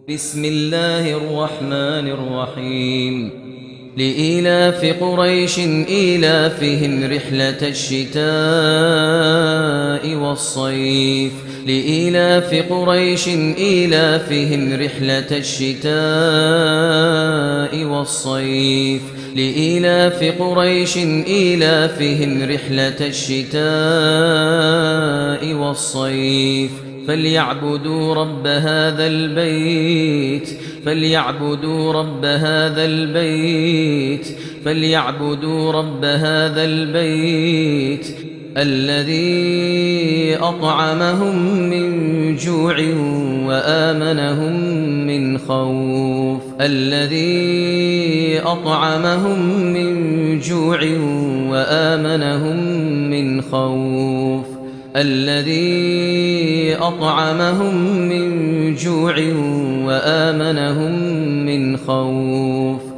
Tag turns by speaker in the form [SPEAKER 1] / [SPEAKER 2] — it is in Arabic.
[SPEAKER 1] بسم الله الرحمن الرحيم لإيلاف قريش إيلافهم رحلة الشتاء والصيف لإيلاف قريش إيلافهم رحلة الشتاء والصيف لإيلاف قريش إيلافهم رحلة الشتاء والصيف فليعبدوا رب هذا البيت فليعبدوا رب هذا البيت فليعبدوا رب هذا البيت الذي أطعمهم من جوع وآمنهم من خوف الذي أطعمهم من جوع وآمنهم من خوف الذي أطعمهم من جوع وآمنهم من خوف